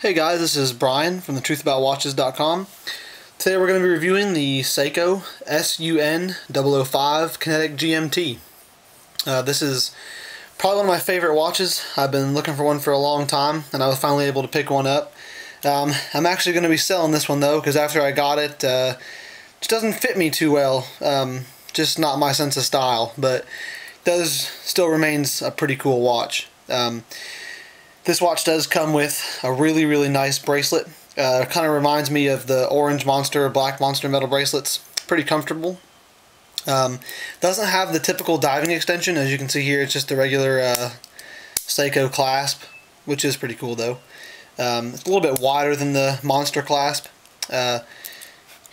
Hey guys, this is Brian from thetruthaboutwatches.com. Today we're going to be reviewing the Seiko SUN005 Kinetic GMT. This is probably one of my favorite watches. I've been looking for one for a long time, and I was finally able to pick one up. I'm actually going to be selling this one though, because after I got it, it just doesn't fit me too well. Just not my sense of style, but still remains a pretty cool watch. This watch does come with a really nice bracelet. It kind of reminds me of the Orange Monster, Black Monster metal bracelets. Pretty comfortable. Doesn't have the typical diving extension. As you can see here, it's just a regular Seiko clasp, which is pretty cool though. It's a little bit wider than the Monster clasp. Here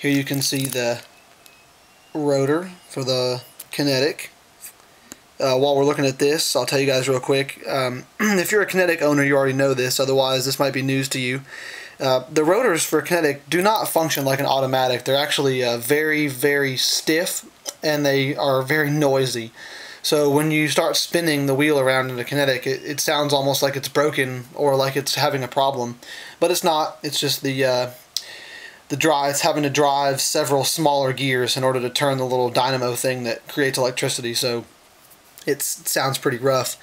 you can see the rotor for the Kinetic. While we're looking at this, I'll tell you guys real quick. If you're a Kinetic owner, you already know this. Otherwise, this might be news to you. The rotors for Kinetic do not function like an automatic. They're actually very stiff, and they are very noisy. So when you start spinning the wheel around in a Kinetic, it sounds almost like it's broken or like it's having a problem. But it's not. It's just the drive. It's having to drive several smaller gears in order to turn the little dynamo thing that creates electricity. So it sounds pretty rough.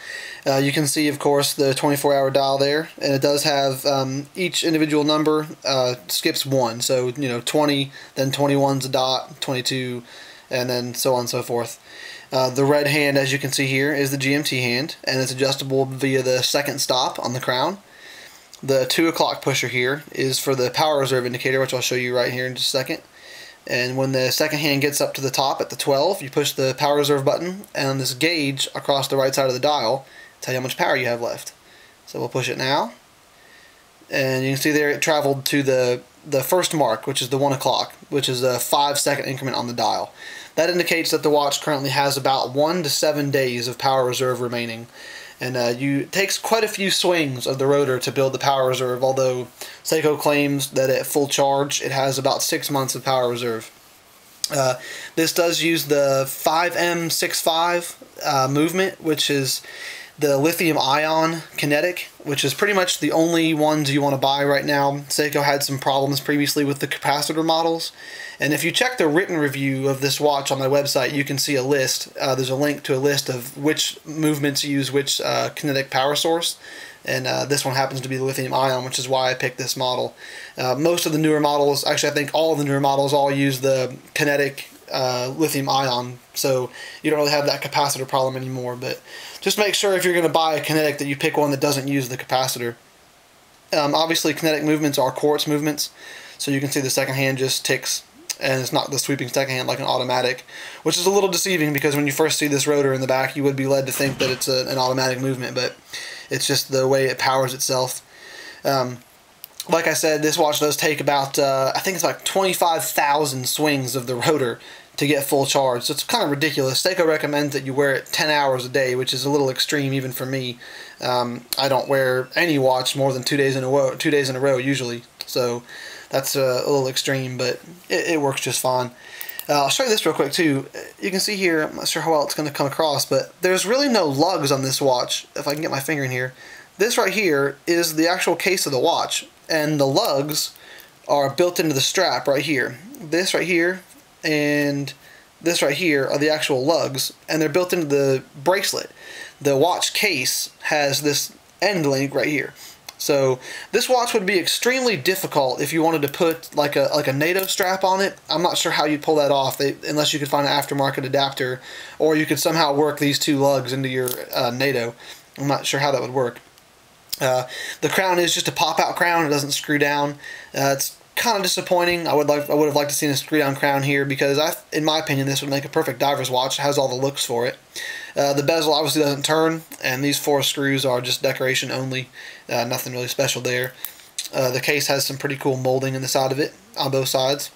You can see, of course, the 24-hour dial there, and it does have each individual number skips one. So 20, then 21's a dot, 22, and then so on and so forth. The red hand, as you can see here, is the GMT hand, and it's adjustable via the second stop on the crown. The 2 o'clock pusher here is for the power reserve indicator, which I'll show you right here in just a second. And when the second hand gets up to the top at the 12, you push the power reserve button, and this gauge across the right side of the dial tell you how much power you have left. So we'll push it now, and you can see there it traveled to the first mark, which is the 1 o'clock, which is a 5-second increment on the dial. That indicates that the watch currently has about 1 to 7 days of power reserve remaining. And it takes quite a few swings of the rotor to build the power reserve, although Seiko claims that at full charge it has about 6 months of power reserve. This does use the 5M65 movement, which is the lithium-ion Kinetic, which is pretty much the only ones you want to buy right now. Seiko had some problems previously with the capacitor models, and if you check the written review of this watch on my website, you can see a list. There's a link to a list of which movements use which Kinetic power source, and this one happens to be the lithium-ion, which is why I picked this model. Most of the newer models, actually I think all of the newer models all use the Kinetic lithium-ion, so you don't really have that capacitor problem anymore. But just make sure if you're going to buy a Kinetic that you pick one that doesn't use the capacitor. Obviously Kinetic movements are quartz movements, so you can see the second hand just ticks, and it's not the sweeping second hand like an automatic, which is a little deceiving because when you first see this rotor in the back you would be led to think that it's an automatic movement, but it's just the way it powers itself. Like I said, this watch does take about, I think it's like 25,000 swings of the rotor to get full charge, so it's kind of ridiculous. Seiko recommends that you wear it 10 hours a day, which is a little extreme even for me. I don't wear any watch more than 2 days in a row, usually, so that's a little extreme, but it works just fine. I'll show you this real quick too. You can see here, I'm not sure how well it's going to come across, but there's really no lugs on this watch, if I can get my finger in here. This right here is the actual case of the watch, and the lugs are built into the strap right here. This right here and this right here are the actual lugs, and they're built into the bracelet. The watch case has this end link right here. So this watch would be extremely difficult if you wanted to put like a NATO strap on it. I'm not sure how you'd pull that off, unless you could find an aftermarket adapter, or you could somehow work these two lugs into your NATO. I'm not sure how that would work. The crown is just a pop-out crown. It doesn't screw down. It's kind of disappointing. I would have liked to see a screw-down crown here because, in my opinion, this would make a perfect diver's watch. It has all the looks for it. The bezel obviously doesn't turn, and these 4 screws are just decoration only. Nothing really special there. The case has some pretty cool molding in the side of it on both sides.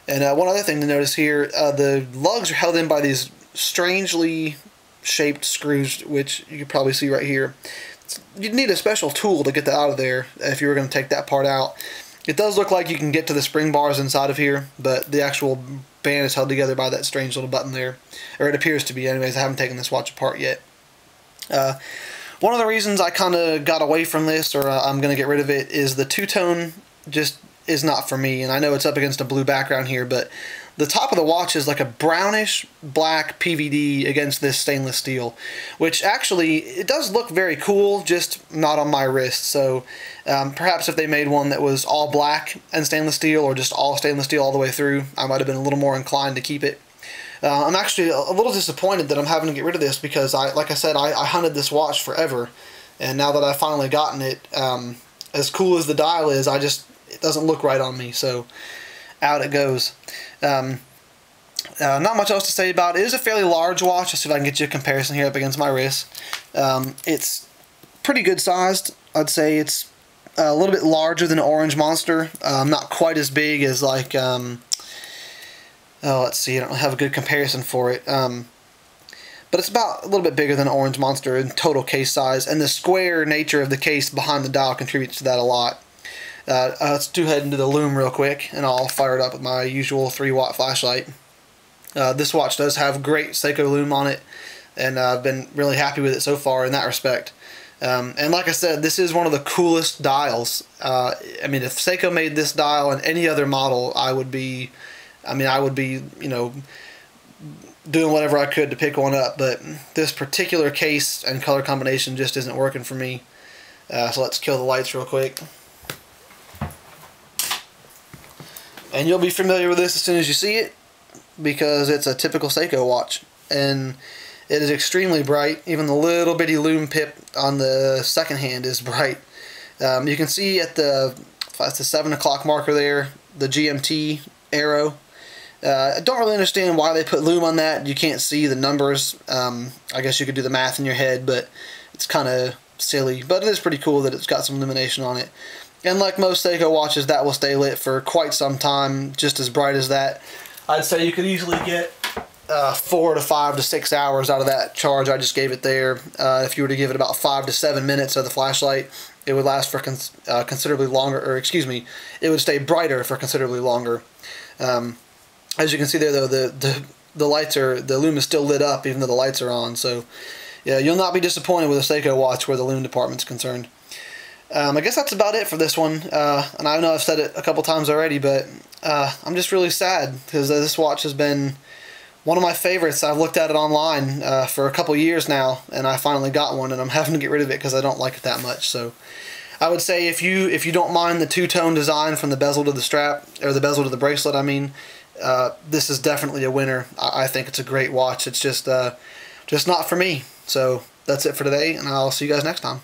And one other thing to notice here, the lugs are held in by these strangely shaped screws, which you can probably see right here. You'd need a special tool to get that out of there if you were going to take that part out. It does look like you can get to the spring bars inside of here, but the actual band is held together by that strange little button there. Or it appears to be anyways. I haven't taken this watch apart yet. One of the reasons I kind of got away from this, or I'm going to get rid of it, is the two-tone just is not for me. And I know it's up against a blue background here, but the top of the watch is like a brownish black PVD against this stainless steel, which actually, it does look very cool, just not on my wrist. So perhaps if they made one that was all black and stainless steel, or just all stainless steel all the way through, I might have been a little more inclined to keep it. I'm actually a little disappointed that I'm having to get rid of this, because like I said, I hunted this watch forever, and now that I've finally gotten it, as cool as the dial is, it doesn't look right on me, so out it goes. Not much else to say about it. It is a fairly large watch. Let's see if I can get you a comparison here up against my wrist. It's pretty good sized. I'd say it's a little bit larger than an Orange Monster. Not quite as big as like let's see, I don't have a good comparison for it. But it's about a little bit bigger than an Orange Monster in total case size, and the square nature of the case behind the dial contributes to that a lot. Let's do head into the Loom real quick, and I'll fire it up with my usual 3-watt flashlight. This watch does have great Seiko Loom on it, and I've been really happy with it so far in that respect. And like I said, this is one of the coolest dials. I mean, if Seiko made this dial in any other model, I would be, you know, doing whatever I could to pick one up, but this particular case and color combination just isn't working for me. So let's kill the lights real quick. And you'll be familiar with this as soon as you see it, because it's a typical Seiko watch, and it is extremely bright. Even the little bitty Loom pip on the second hand is bright. You can see at the 7 o'clock marker there, the GMT arrow. I don't really understand why they put Loom on that. You can't see the numbers. I guess you could do the math in your head, but it's kind of silly. But it is pretty cool that it's got some illumination on it. And like most Seiko watches, that will stay lit for quite some time, just as bright as that. I'd say you could easily get 4 to 5 to 6 hours out of that charge I just gave it there. If you were to give it about 5 to 7 minutes of the flashlight, it would last for considerably longer, or excuse me, it would stay brighter for considerably longer. As you can see there, though, the lights are, the Loom is still lit up even though the lights are on. So yeah, you'll not be disappointed with a Seiko watch where the Loom department's concerned. I guess that's about it for this one, and I know I've said it a couple times already, but I'm just really sad, because this watch has been one of my favorites. I've looked at it online for a couple years now, and I finally got one, and I'm having to get rid of it because I don't like it that much. So I would say if you don't mind the two-tone design from the bezel to the strap, or the bezel to the bracelet, I mean, this is definitely a winner. I think it's a great watch. It's just not for me. So that's it for today, and I'll see you guys next time.